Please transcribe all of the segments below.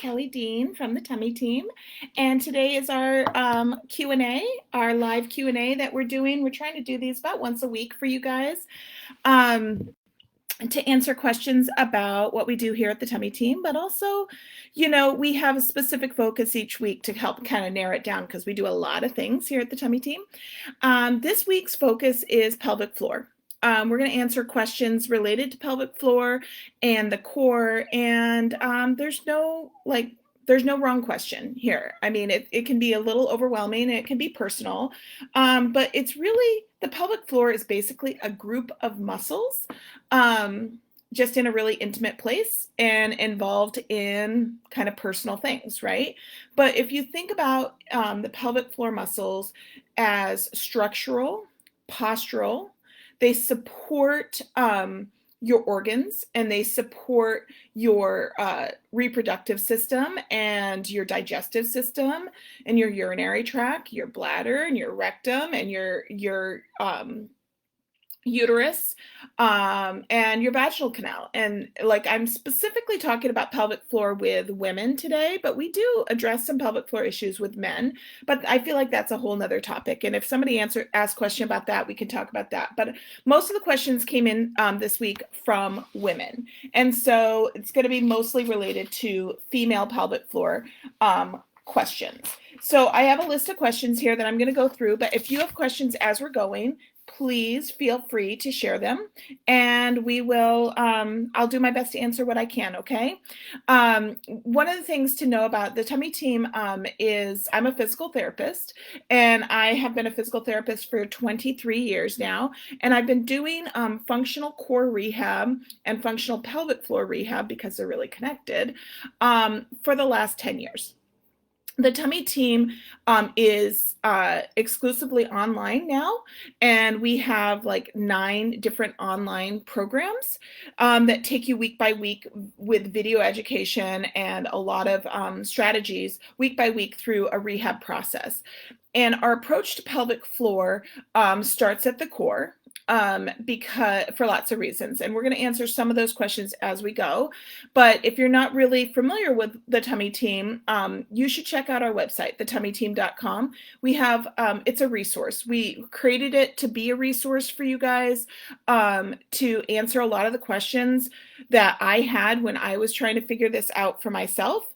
Kelly Dean from the Tummy Team, and today is our Q&A, our live Q&A that we're doing. We're trying to do these about once a week for you guys to answer questions about what we do here at the Tummy Team, but also, we have a specific focus each week to help kind of narrow it down because we do a lot of things here at the Tummy Team. This week's focus is pelvic floor. We're going to answer questions related to pelvic floor and the core, and there's no wrong question here. I mean, it can be a little overwhelming and it can be personal, but it's really, the pelvic floor is basically a group of muscles just in a really intimate place and involved in kind of personal things, right? But if you think about the pelvic floor muscles as structural, postural, they support your organs and they support your reproductive system and your digestive system and your urinary tract, your bladder and your rectum and your uterus and your vaginal canal. And I'm specifically talking about pelvic floor with women today, but we do address some pelvic floor issues with men, but I feel like that's a whole nother topic. And if somebody asks a question about that, we can talk about that. But most of the questions came in this week from women. And so it's going to be mostly related to female pelvic floor questions. So I have a list of questions here that I'm going to go through, but if you have questions as we're going, please feel free to share them, and we will, I'll do my best to answer what I can, okay? One of the things to know about the Tummy Team is I'm a physical therapist, and I have been a physical therapist for 23 years now, and I've been doing functional core rehab and functional pelvic floor rehab, because they're really connected, for the last 10 years. The Tummy Team is exclusively online now, and we have 9 different online programs that take you week by week with video education and a lot of strategies week by week through a rehab process. And our approach to pelvic floor starts at the core, because for lots of reasons, and we're going to answer some of those questions as we go. But if you're not really familiar with the Tummy Team, you should check out our website, thetummyteam.com. We have it's a resource. We created it to be a resource for you guys to answer a lot of the questions that I had when I was trying to figure this out for myself.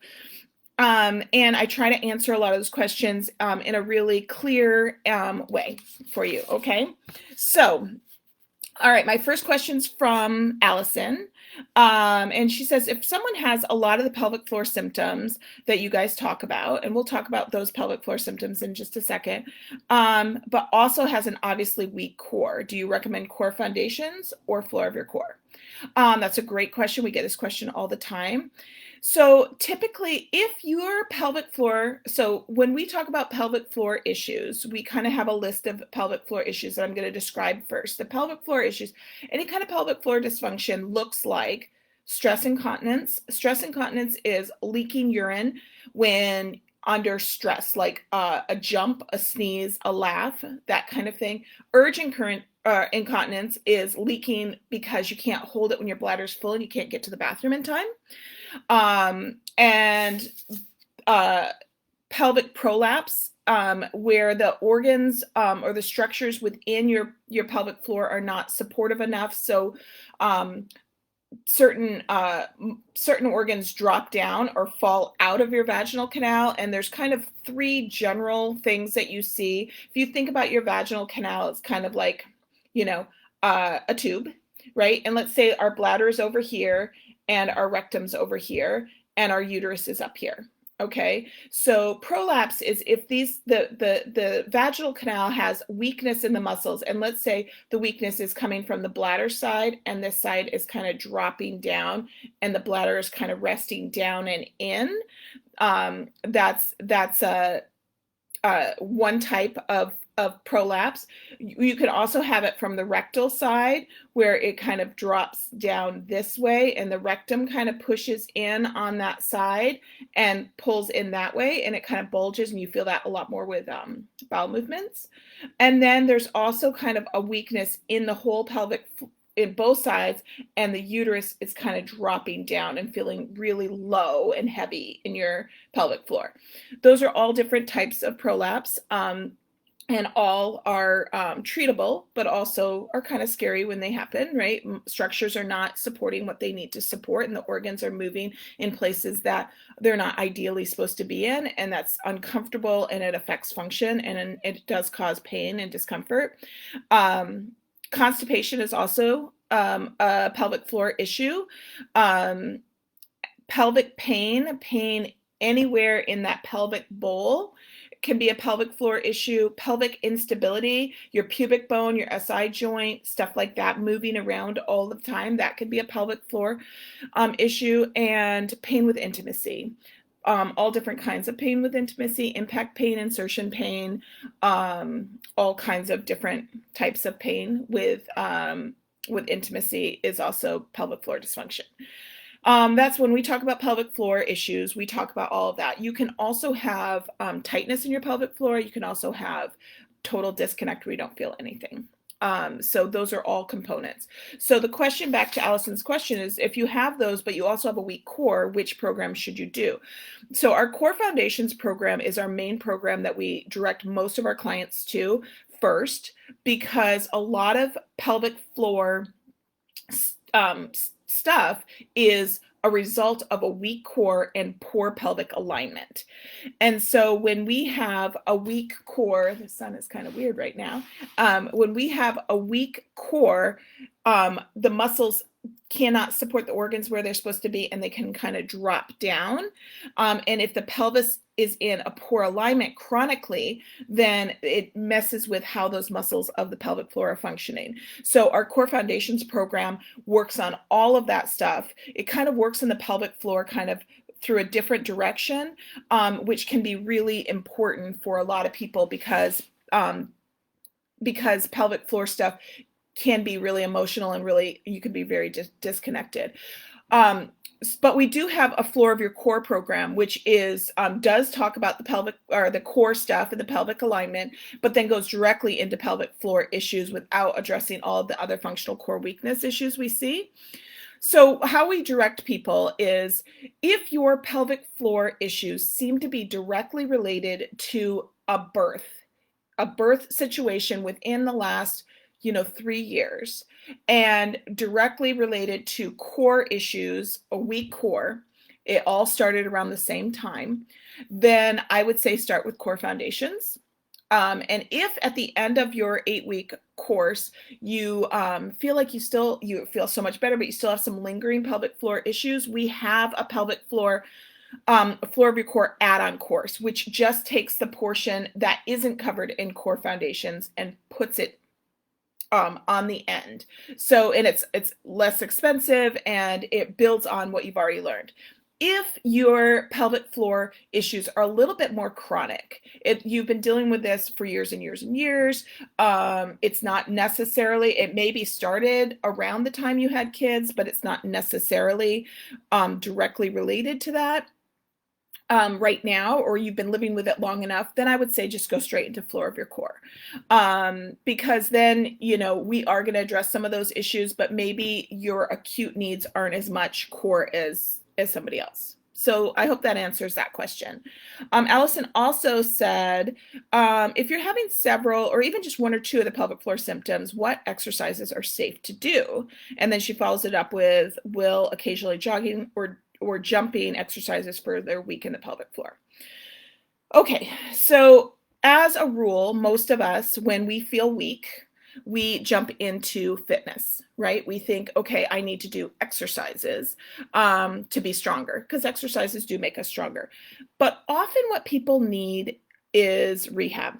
And I try to answer a lot of those questions in a really clear way for you, okay? So, all right, my first question's from Allison, and she says, if someone has a lot of the pelvic floor symptoms that you guys talk about, and we'll talk about those pelvic floor symptoms in just a second, but also has an obviously weak core, do you recommend core foundations or floor of your core? That's a great question. We get this question all the time. So typically, if your pelvic floor, so when we talk about pelvic floor issues, we kind of have a list of pelvic floor issues that I'm going to describe first. The pelvic floor issues, any kind of pelvic floor dysfunction looks like stress incontinence. Stress incontinence is leaking urine when under stress, like a jump, a sneeze, a laugh, that kind of thing. Urge incontinence is leaking because you can't hold it when your bladder's full and you can't get to the bathroom in time. And pelvic prolapse, where the organs or the structures within your pelvic floor are not supportive enough. So certain organs drop down or fall out of your vaginal canal, and there's kind of 3 general things that you see. If you think about your vaginal canal, it's kind of like, a tube, right? And let's say our bladder is over here and our rectum's over here and our uterus is up here. Okay, so prolapse is if the vaginal canal has weakness in the muscles, and let's say the weakness is coming from the bladder side and this side is kind of dropping down and the bladder is kind of resting down and in, that's one type of prolapse. You could also have it from the rectal side, where it kind of drops down this way and the rectum kind of pushes in on that side and pulls in that way, and it kind of bulges, and you feel that a lot more with bowel movements. And then there's also kind of a weakness in the whole pelvic in both sides, and the uterus is kind of dropping down and feeling really low and heavy in your pelvic floor. Those are all different types of prolapse. And all are treatable, but also are kind of scary when they happen, right? Structures are not supporting what they need to support, and the organs are moving in places that they're not ideally supposed to be in, and that's uncomfortable, and it affects function, and it does cause pain and discomfort. Constipation is also a pelvic floor issue. Pelvic pain anywhere in that pelvic bowl can be a pelvic floor issue. Pelvic instability, your pubic bone, your SI joint, stuff like that, moving around all the time, that could be a pelvic floor issue. And pain with intimacy, all different kinds of pain with intimacy, impact pain, insertion pain, all kinds of different types of pain with intimacy is also pelvic floor dysfunction. That's when we talk about pelvic floor issues, we talk about all of that. You can also have tightness in your pelvic floor. You can also have total disconnect where you don't feel anything. So those are all components. So the question, back to Allison's question, is if you have those, but you also have a weak core, which program should you do? So our Core Foundations program is our main program that we direct most of our clients to first, because a lot of pelvic floor stuff is a result of a weak core and poor pelvic alignment. And so when we have a weak core, the sun is kind of weird right now. When we have a weak core, the muscles cannot support the organs where they're supposed to be, and they can kind of drop down. And if the pelvis is in a poor alignment chronically, then it messes with how those muscles of the pelvic floor are functioning. So our Core Foundations program works on all of that stuff. It kind of works in the pelvic floor kind of through a different direction, which can be really important for a lot of people because pelvic floor stuff can be really emotional and really, you can be very disconnected. But we do have a Floor of Your Core program, which is does talk about the pelvic or the core stuff and the pelvic alignment, but then goes directly into pelvic floor issues without addressing all of the other functional core weakness issues we see. So how we direct people is, if your pelvic floor issues seem to be directly related to a birth situation within the last 3 years, and directly related to core issues, a weak core, it all started around the same time, then I would say start with Core Foundations. And if at the end of your 8-week course, you feel like you feel so much better, but you still have some lingering pelvic floor issues, we have a pelvic floor Floor of Your Core add-on course, which just takes the portion that isn't covered in Core Foundations and puts it on the end. So, and it's less expensive, and it builds on what you've already learned. If your pelvic floor issues are a little bit more chronic, you've been dealing with this for years and years and years, it's not necessarily, it may be started around the time you had kids, but it's not necessarily directly related to that right now, or you've been living with it long enough, then I would say just go straight into Floor of Your Core. Because then, we are going to address some of those issues, but maybe your acute needs aren't as much core as somebody else. So I hope that answers that question. Allison also said, if you're having several or even just one or two of the pelvic floor symptoms, what exercises are safe to do? And then she follows it up with, will occasionally jogging or jumping exercises further weaken the pelvic floor. Okay, so as a rule, most of us, when we feel weak, we jump into fitness, right? We think, okay, I need to do exercises to be stronger, because exercises do make us stronger. But often what people need is rehab.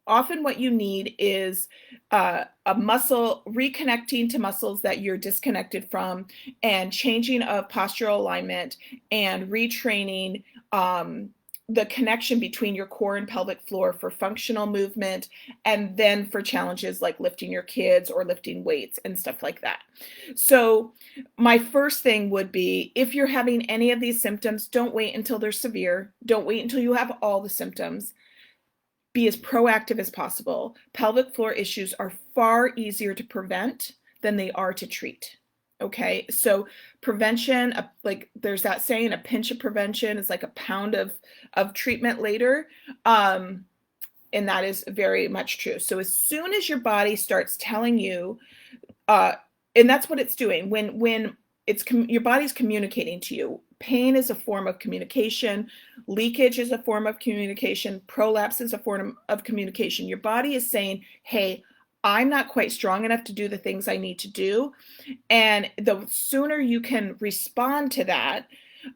Often what you need is a muscle, reconnecting to muscles that you're disconnected from, and changing of postural alignment and retraining the connection between your core and pelvic floor for functional movement, and then for challenges like lifting your kids or lifting weights and stuff like that. So my first thing would be, if you're having any of these symptoms, don't wait until they're severe. Don't wait until you have all the symptoms. Be as proactive as possible. Pelvic floor issues are far easier to prevent than they are to treat. Okay, so prevention, like there's that saying, a pinch of prevention is like a pound of treatment later. And that is very much true. So as soon as your body starts telling you, and that's what it's doing when it's your body's communicating to you. Pain is a form of communication. Leakage is a form of communication. Prolapse is a form of communication. Your body is saying, hey, I'm not quite strong enough to do the things I need to do. And the sooner you can respond to that,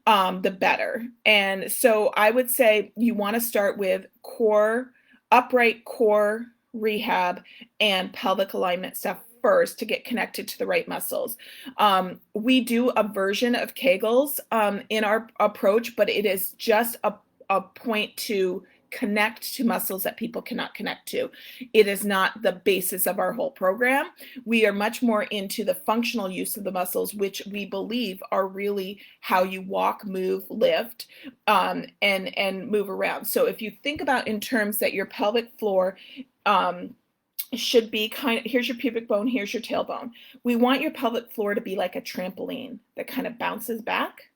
the better. And so I would say you want to start with upright core rehab and pelvic alignment stuff first to get connected to the right muscles. We do a version of Kegels in our approach, but it is just a point to connect to muscles that people cannot connect to. It is not the basis of our whole program. We are much more into the functional use of the muscles, which we believe are really how you walk, move, lift, and move around. So if you think about in terms that your pelvic floor should be here's your pubic bone, here's your tailbone. We want your pelvic floor to be like a trampoline that kind of bounces back,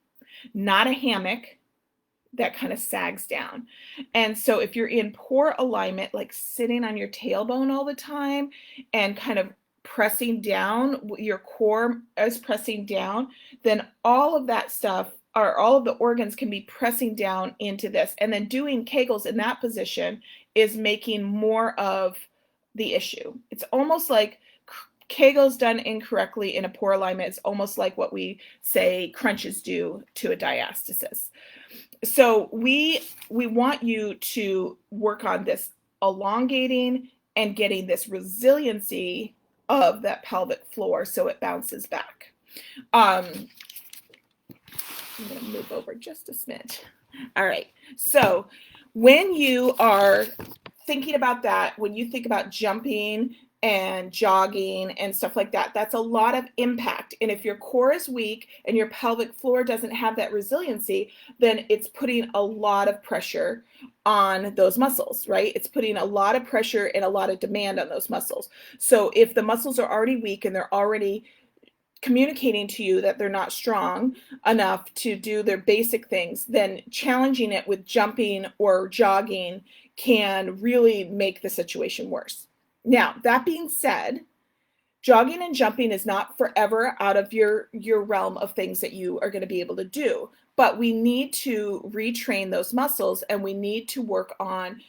not a hammock that kind of sags down. And so if you're in poor alignment, like sitting on your tailbone all the time and kind of pressing down, your core is pressing down, then all of that stuff, or all of the organs, can be pressing down into this. And then doing Kegels in that position is making more of the issue. It's almost like Kegels done incorrectly in a poor alignment. It's almost like what we say crunches do to a diastasis. So we want you to work on this elongating and getting this resiliency of that pelvic floor so it bounces back. I'm going to move over just a smidge. All right. So when you are thinking about that, when you think about jumping and jogging and stuff like that, that's a lot of impact. And if your core is weak and your pelvic floor doesn't have that resiliency, then it's putting a lot of pressure on those muscles, right? It's putting a lot of pressure and a lot of demand on those muscles. So if the muscles are already weak and they're already communicating to you that they're not strong enough to do their basic things, then challenging it with jumping or jogging can really make the situation worse. Now, that being said, jogging and jumping is not forever out of your realm of things that you are going to be able to do, but we need to retrain those muscles, and we need to work on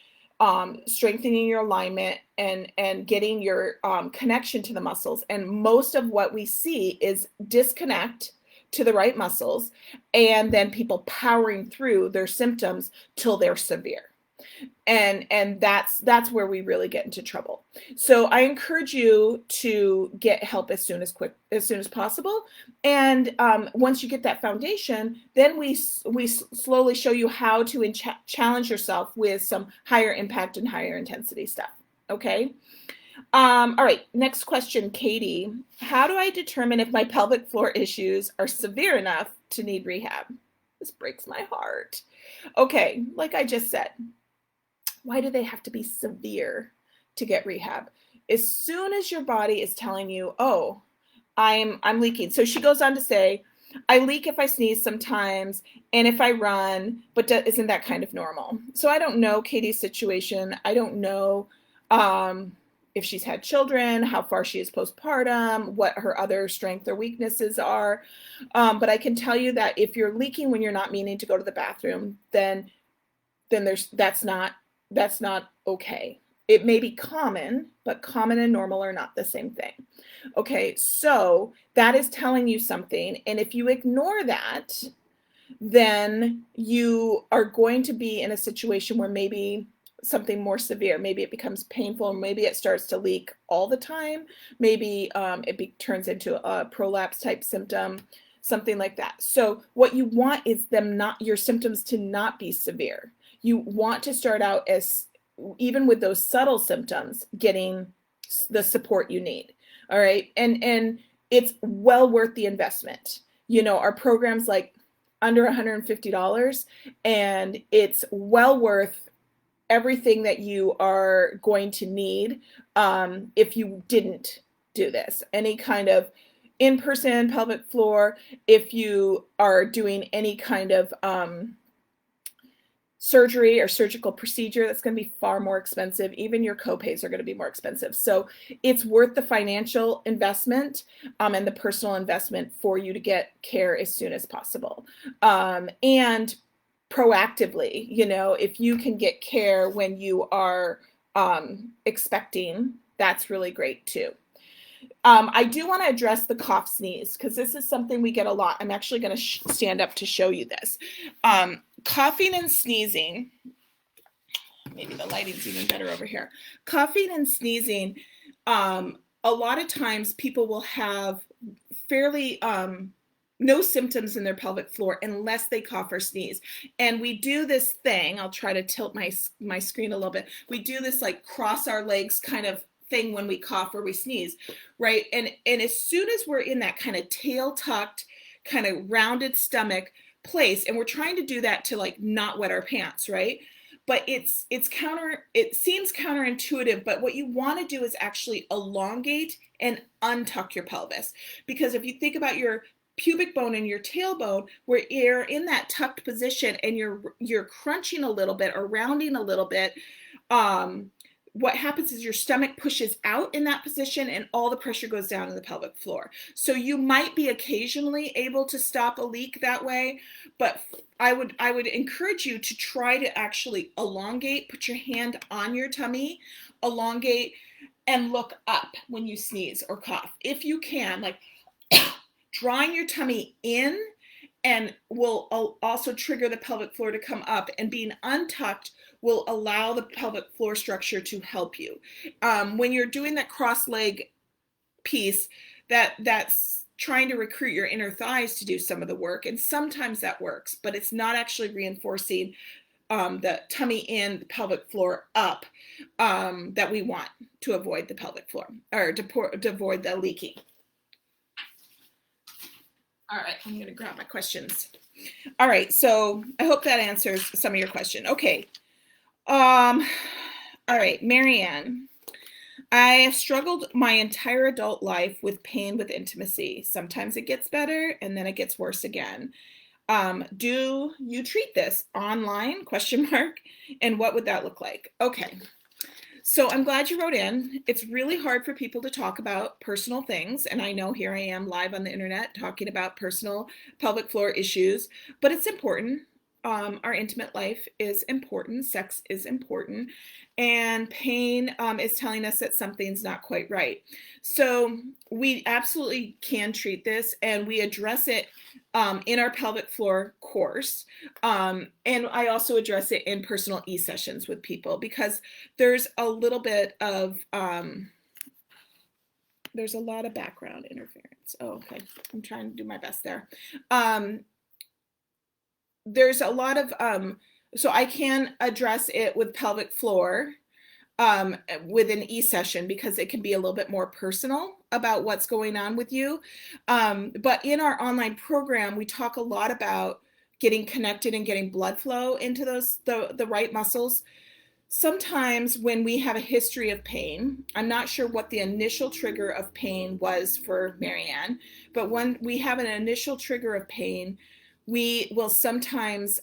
strengthening your alignment and getting your connection to the muscles. And most of what we see is disconnect to the right muscles, and then people powering through their symptoms till they're severe. And that's where we really get into trouble. So I encourage you to get help as soon as possible. And once you get that foundation, then we slowly show you how to challenge yourself with some higher impact and higher intensity stuff. Okay. All right. Next question, Katie. How do I determine if my pelvic floor issues are severe enough to need rehab? This breaks my heart. Okay. Like I just said, why do they have to be severe to get rehab? As soon as your body is telling you, oh, I'm leaking. So she goes on to say, I leak if I sneeze sometimes and if I run, but isn't that kind of normal? So I don't know Katie's situation. I don't know if she's had children, how far she is postpartum, what her other strengths or weaknesses are. But I can tell you that if you're leaking when you're not meaning to go to the bathroom, then that's not okay. It may be common, but common and normal are not the same thing. Okay, so that is telling you something. And if you ignore that, then you are going to be in a situation where maybe something more severe, maybe it becomes painful, maybe it starts to leak all the time, maybe turns into a prolapse type symptom, something like that. So what you want is your symptoms to not be severe. You want to start out as, even with those subtle symptoms, getting the support you need. All right. And it's well worth the investment. You know, our program's like under $150, and it's well worth everything that you are going to need if you didn't do this. Any kind of in-person pelvic floor, if you are doing any kind of surgery or surgical procedure, that's going to be far more expensive. Even your copays are going to be more expensive. So it's worth the financial investment and the personal investment for you to get care as soon as possible. And proactively, if you can get care when you are expecting, that's really great too. I do want to address the cough sneeze because this is something we get a lot. I'm actually going to stand up to show you this. Coughing and sneezing, maybe the lighting's even better over here. Coughing and sneezing, a lot of times people will have fairly no symptoms in their pelvic floor unless they cough or sneeze. And we do this thing, I'll try to tilt my screen a little bit. We do this like cross our legs kind of thing when we cough or we sneeze, right? And as soon as we're in that kind of tail tucked, kind of rounded stomach place, and we're trying to do that to like not wet our pants, right? But it seems counterintuitive, but what you want to do is actually elongate and untuck your pelvis. Because if you think about your pubic bone and your tailbone, where you're in that tucked position and you're crunching a little bit or rounding a little bit, what happens is your stomach pushes out in that position and all the pressure goes down in the pelvic floor. So you might be occasionally able to stop a leak that way, but I would encourage you to try to actually elongate, put your hand on your tummy, elongate, and look up when you sneeze or cough. If you can, like drawing your tummy in and will also trigger the pelvic floor to come up, and being untucked will allow the pelvic floor structure to help you. When you're doing that cross leg piece, that's trying to recruit your inner thighs to do some of the work, and sometimes that works, but it's not actually reinforcing the tummy in, the pelvic floor up that we want to avoid the pelvic floor, or to avoid the leaking. All right, I'm going to grab my questions. All right, so I hope that answers some of your question. Okay. All right, Marianne. I have struggled my entire adult life with pain with intimacy. Sometimes it gets better and then it gets worse again. Do you treat this online? ? And what would that look like? Okay. So I'm glad you wrote in. It's really hard for people to talk about personal things. And I know here I am live on the internet talking about personal pelvic floor issues, but it's important. Our intimate life is important. Sex is important. And pain is telling us that something's not quite right. So we absolutely can treat this, and we address it in our pelvic floor course. And I also address it in personal e-sessions with people, because there's a little bit of, there's a lot of background interference. Oh, okay. I'm trying to do my best there. There's a lot of, so I can address it with pelvic floor with an e-session, because it can be a little bit more personal about what's going on with you. But in our online program, we talk a lot about getting connected and getting blood flow into the right muscles. Sometimes when we have a history of pain, I'm not sure what the initial trigger of pain was for Marianne, but when we have an initial trigger of pain, we will sometimes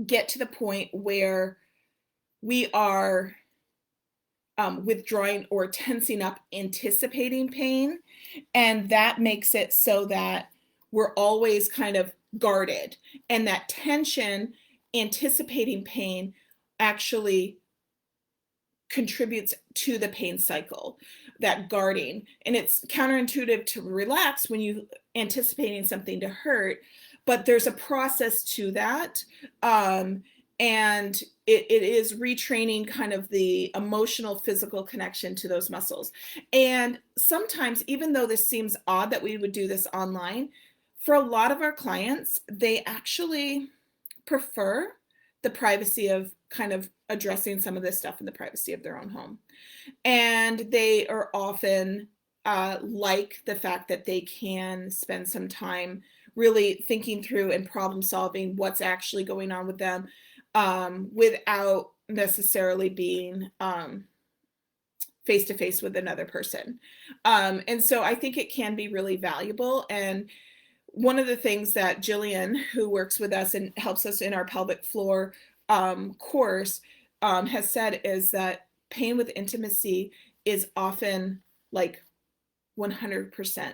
get to the point where we are withdrawing or tensing up, anticipating pain. And that makes it so that we're always kind of guarded. And that tension, anticipating pain, actually contributes to the pain cycle, that guarding. And it's counterintuitive to relax when you anticipating something to hurt, but there's a process to that. And it is retraining kind of the emotional, physical connection to those muscles. And sometimes, even though this seems odd that we would do this online, for a lot of our clients, they actually prefer the privacy of kind of addressing some of this stuff in the privacy of their own home. And they are often like the fact that they can spend some time really thinking through and problem solving what's actually going on with them, without necessarily being face to face with another person. And so I think it can be really valuable. And one of the things that Jillian, who works with us and helps us in our pelvic floor course, has said is that pain with intimacy is often like 100%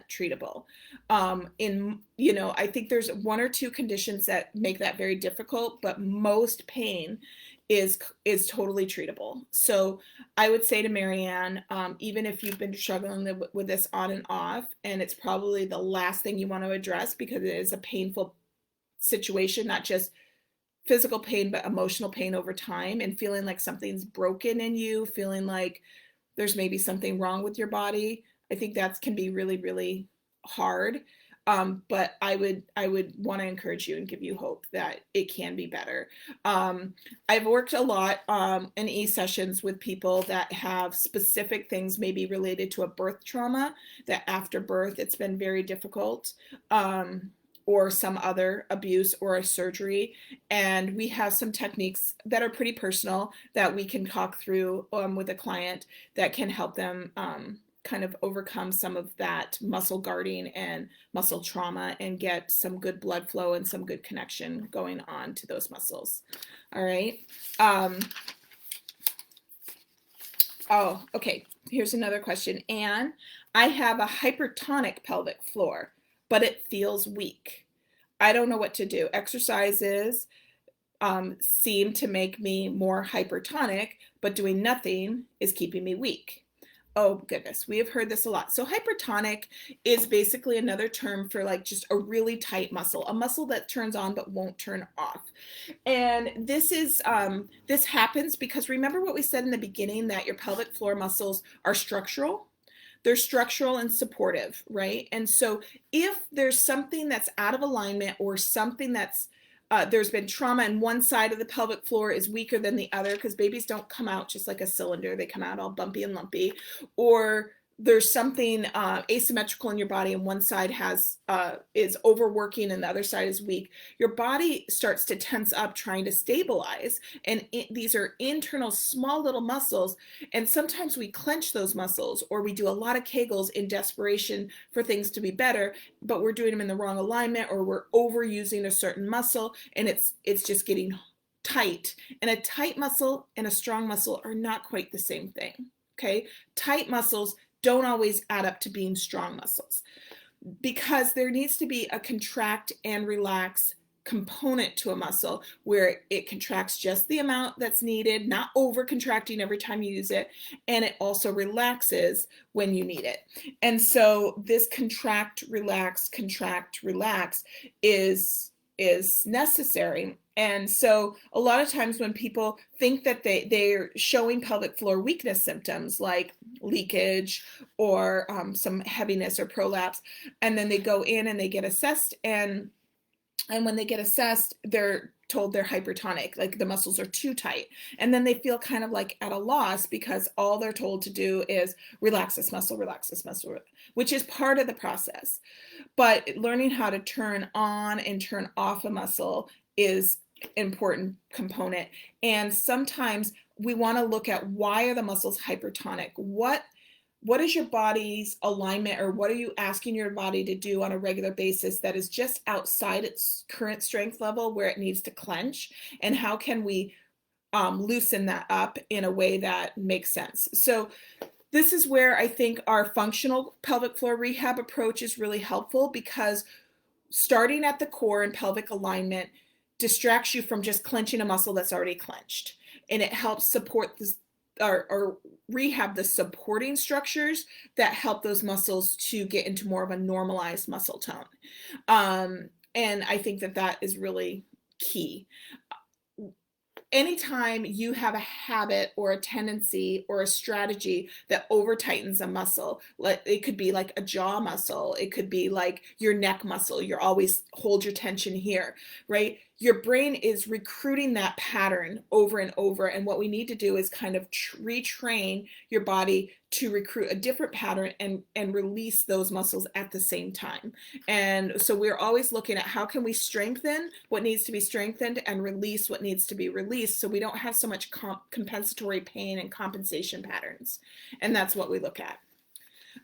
treatable. I think there's one or two conditions that make that very difficult, but most pain is totally treatable. So I would say to Marianne, even if you've been struggling with this on and off, and it's probably the last thing you want to address because it is a painful situation, not just physical pain, but emotional pain over time, and feeling like something's broken in you, feeling like there's maybe something wrong with your body. I think that can be really, really hard. But I would want to encourage you and give you hope that it can be better. I've worked a lot in e-sessions with people that have specific things maybe related to a birth trauma, that after birth it's been very difficult, or some other abuse or a surgery. And we have some techniques that are pretty personal that we can talk through with a client that can help them kind of overcome some of that muscle guarding and muscle trauma and get some good blood flow and some good connection going on to those muscles. All right. Oh, okay. Here's another question. Anne, I have a hypertonic pelvic floor, but it feels weak. I don't know what to do. Exercises seem to make me more hypertonic, but doing nothing is keeping me weak. Oh goodness, we have heard this a lot. So hypertonic is basically another term for like just a really tight muscle, a muscle that turns on but won't turn off. And this happens because remember what we said in the beginning, that your pelvic floor muscles are structural. They're structural and supportive, right? And so if there's something that's out of alignment or something that's there's been trauma and one side of the pelvic floor is weaker than the other, because babies don't come out just like a cylinder, they come out all bumpy and lumpy, or there's something asymmetrical in your body and one side is overworking and the other side is weak, your body starts to tense up trying to stabilize. And these are internal small little muscles, and sometimes we clench those muscles or we do a lot of Kegels in desperation for things to be better, but we're doing them in the wrong alignment, or we're overusing a certain muscle and it's just getting tight. And a tight muscle and a strong muscle are not quite the same thing. Okay, tight muscles don't always add up to being strong muscles, because there needs to be a contract and relax component to a muscle where it contracts just the amount that's needed, not over contracting every time you use it, and it also relaxes when you need it. And so this contract, relax is necessary. And so a lot of times when people think that they're showing pelvic floor weakness symptoms like leakage or some heaviness or prolapse, and then they go in and they get assessed, and when they get assessed, they're told they're hypertonic, like the muscles are too tight. And then they feel kind of like at a loss because all they're told to do is relax this muscle, which is part of the process. But learning how to turn on and turn off a muscle is an important component. And sometimes we want to look at, why are the muscles hypertonic? What is your body's alignment, or what are you asking your body to do on a regular basis that is just outside its current strength level where it needs to clench? And how can we loosen that up in a way that makes sense? So this is where I think our functional pelvic floor rehab approach is really helpful, because starting at the core and pelvic alignment distracts you from just clenching a muscle that's already clenched. And it helps support this, or rehab the supporting structures that help those muscles to get into more of a normalized muscle tone. And I think that is really key. Anytime you have a habit or a tendency or a strategy that over tightens a muscle, like it could be like a jaw muscle, it could be like your neck muscle, you're always hold your tension here, right? your brain is recruiting that pattern over and over. And what we need to do is kind of retrain your body to recruit a different pattern and release those muscles at the same time. And so we're always looking at how can we strengthen what needs to be strengthened and release what needs to be released, so we don't have so much compensatory pain and compensation patterns. And that's what we look at.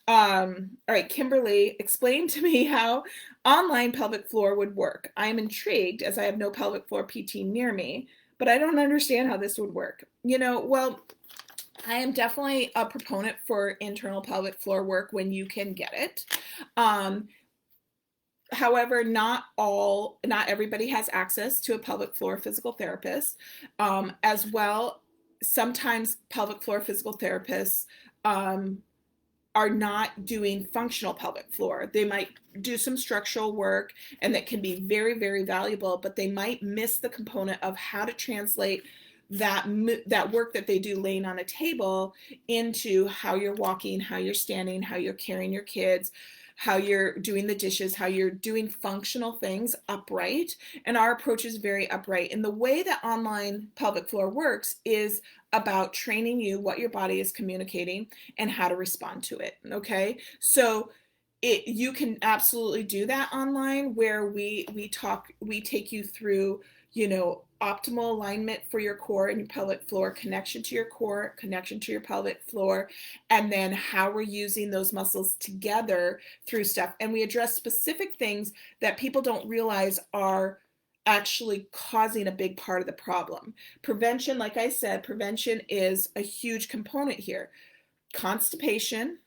All right, Kimberly, explain to me how online pelvic floor would work. I am intrigued as I have no pelvic floor PT near me, but I don't understand how this would work. Well, I am definitely a proponent for internal pelvic floor work when you can get it. However, not everybody has access to a pelvic floor physical therapist. As well, sometimes pelvic floor physical therapists are not doing functional pelvic floor. They might do some structural work, and that can be very, very valuable, but they might miss the component of how to translate that work that they do laying on a table into how you're walking, how you're standing, how you're carrying your kids, how you're doing the dishes, how you're doing functional things upright. And our approach is very upright. And the way that online pelvic floor works is about training you what your body is communicating and how to respond to it. Okay, so you can absolutely do that online, where we take you through optimal alignment for your core and your pelvic floor, connection to your core, connection to your pelvic floor, and then how we're using those muscles together through stuff. And we address specific things that people don't realize are actually causing a big part of the problem. Prevention, like I said, prevention is a huge component here. Constipation,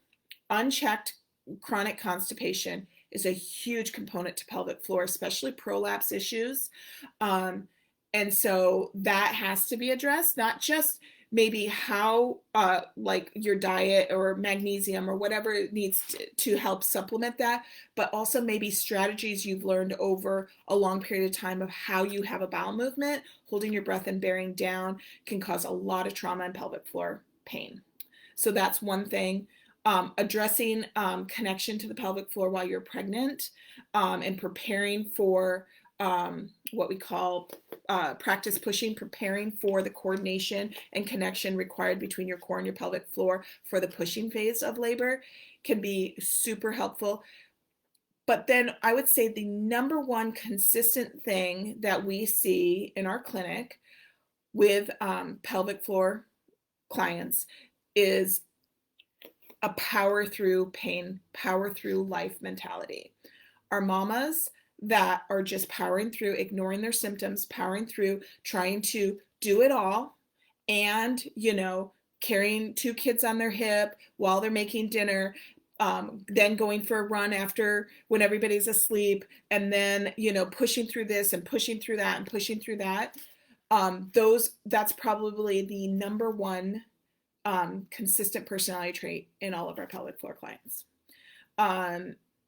unchecked chronic constipation is a huge component to pelvic floor, especially prolapse issues. And so that has to be addressed, not just maybe how like your diet or magnesium or whatever it needs to help supplement that, but also maybe strategies you've learned over a long period of time of how you have a bowel movement. Holding your breath and bearing down can cause a lot of trauma and pelvic floor pain. So that's one thing. Addressing connection to the pelvic floor while you're pregnant, and preparing for what we call practice pushing, preparing for the coordination and connection required between your core and your pelvic floor for the pushing phase of labor can be super helpful. But then I would say the number one consistent thing that we see in our clinic with pelvic floor clients is a power through pain, power through life mentality. Our mamas that are just powering through, ignoring their symptoms, powering through, trying to do it all, and carrying 2 kids on their hip while they're making dinner, then going for a run after when everybody's asleep, and then pushing through this and pushing through that and pushing through that. That's probably the number one consistent personality trait in all of our pelvic floor clients.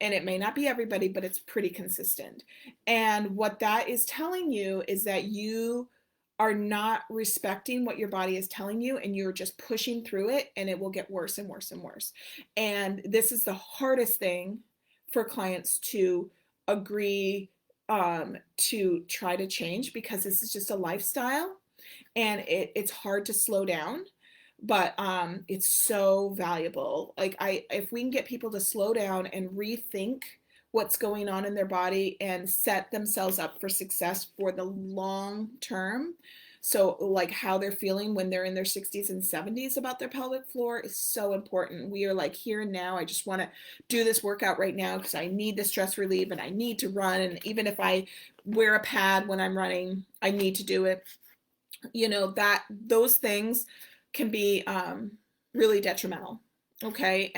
And it may not be everybody, but it's pretty consistent. And what that is telling you is that you are not respecting what your body is telling you, and you're just pushing through it, and it will get worse and worse and worse. And this is the hardest thing for clients to agree to try to change, because this is just a lifestyle, and it's hard to slow down. But it's so valuable. If we can get people to slow down and rethink what's going on in their body and set themselves up for success for the long term. So like how they're feeling when they're in their 60s and 70s about their pelvic floor is so important. We are like here and now. I just want to do this workout right now because I need the stress relief and I need to run. And even if I wear a pad when I'm running, I need to do it. Those things can be really detrimental. Okay.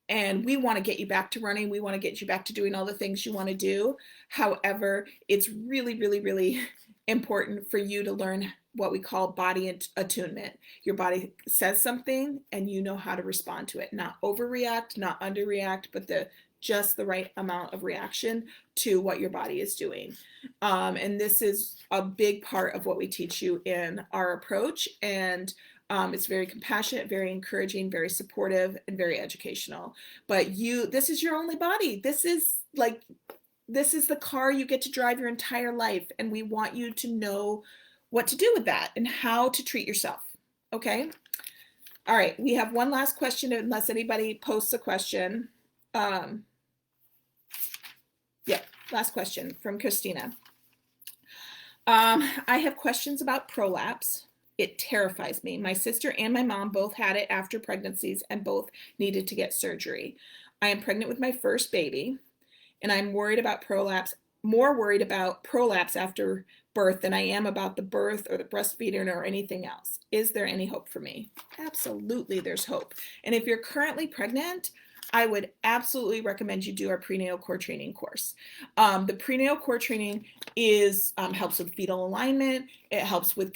And we want to get you back to running. We want to get you back to doing all the things you want to do. However, it's really, really, really important for you to learn what we call body attunement. Your body says something and you know how to respond to it. Not overreact, not underreact, but just the right amount of reaction to what your body is doing. And this is a big part of what we teach you in our approach. And it's very compassionate, very encouraging, very supportive, and very educational. But this is your only body. This is like this is the car you get to drive your entire life, and we want you to know what to do with that and how to treat yourself. Okay? All right, we have one last question unless anybody posts a question. Yeah, last question from Christina. I have questions about prolapse. It terrifies me. My sister and my mom both had it after pregnancies and both needed to get surgery. I am pregnant with my first baby, and I'm worried about prolapse, more worried about prolapse after birth than I am about the birth or the breastfeeding or anything else. Is there any hope for me? Absolutely, there's hope. And if you're currently pregnant, I would absolutely recommend you do our prenatal core training course. The prenatal core training is helps with fetal alignment. It helps with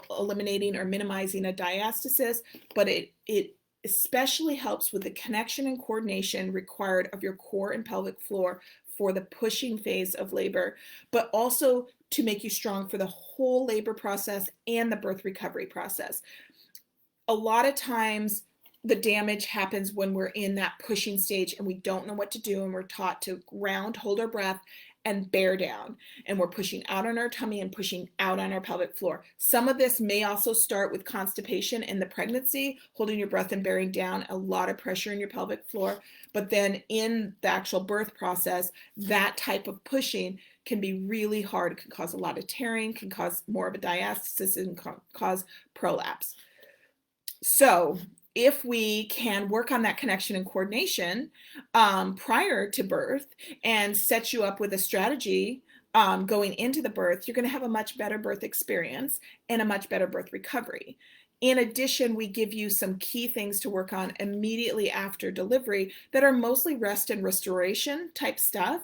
eliminating or minimizing a diastasis, but it especially helps with the connection and coordination required of your core and pelvic floor for the pushing phase of labor, but also to make you strong for the whole labor process and the birth recovery process. A lot of times the damage happens when we're in that pushing stage and we don't know what to do, and we're taught to ground, hold our breath, and bear down. And we're pushing out on our tummy and pushing out on our pelvic floor. Some of this may also start with constipation in the pregnancy, holding your breath and bearing down, a lot of pressure in your pelvic floor. But then in the actual birth process, that type of pushing can be really hard. It can cause a lot of tearing, can cause more of a diastasis, and cause prolapse. So if we can work on that connection and coordination prior to birth and set you up with a strategy going into the birth, you're going to have a much better birth experience and a much better birth recovery. In addition, we give you some key things to work on immediately after delivery that are mostly rest and restoration type stuff.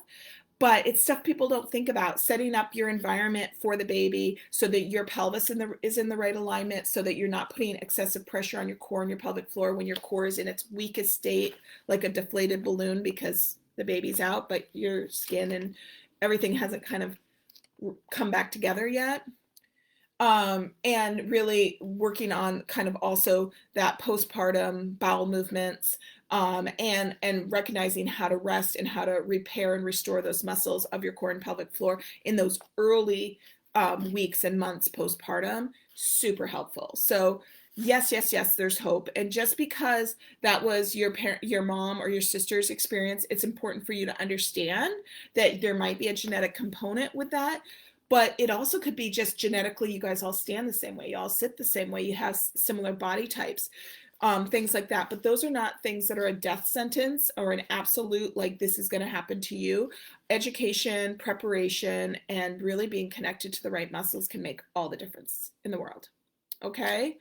But it's stuff people don't think about. Setting up your environment for the baby so that your pelvis is in the right alignment, so that you're not putting excessive pressure on your core and your pelvic floor when your core is in its weakest state, like a deflated balloon because the baby's out, but your skin and everything hasn't kind of come back together yet. And really working on kind of also that postpartum bowel movements, and recognizing how to rest and how to repair and restore those muscles of your core and pelvic floor in those early weeks and months postpartum, super helpful. So yes, there's hope. And just because that was your mom or your sister's experience, it's important for you to understand that there might be a genetic component with that. But it also could be just genetically, you guys all stand the same way, you all sit the same way, you have similar body types, things like that. But those are not things that are a death sentence or an absolute, like this is going to happen to you. Education, preparation, and really being connected to the right muscles can make all the difference in the world. Okay?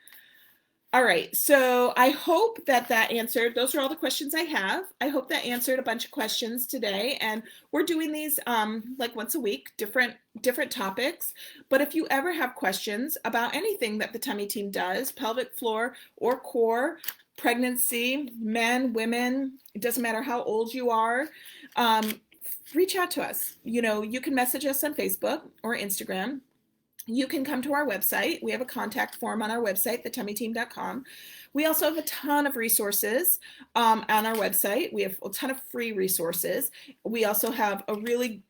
All right, so I hope that answered, those are all the questions I have. I hope that answered a bunch of questions today, and we're doing these like once a week, different topics. But if you ever have questions about anything that the Tummy Team does, pelvic floor or core, pregnancy, men, women, it doesn't matter how old you are, reach out to us. You can message us on Facebook or Instagram. You can come to our website. We have a contact form on our website, thetummyteam.com. We also have a ton of resources on our website. We have a ton of free resources. We also have a really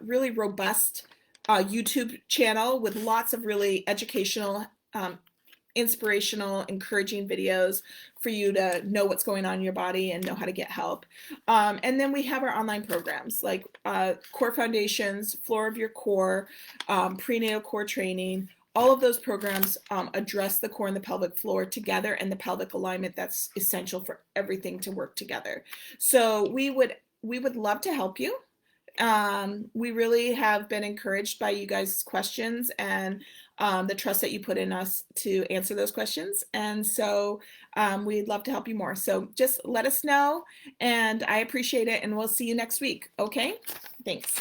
robust YouTube channel with lots of really educational, inspirational, encouraging videos for you to know what's going on in your body and know how to get help. And then we have our online programs like Core Foundations, Floor of Your Core, Prenatal Core Training. All of those programs address the core and the pelvic floor together and the pelvic alignment that's essential for everything to work together. So we would love to help you. We really have been encouraged by you guys' questions and the trust that you put in us to answer those questions. And so we'd love to help you more. So just let us know, and I appreciate it, and we'll see you next week. Okay? Thanks.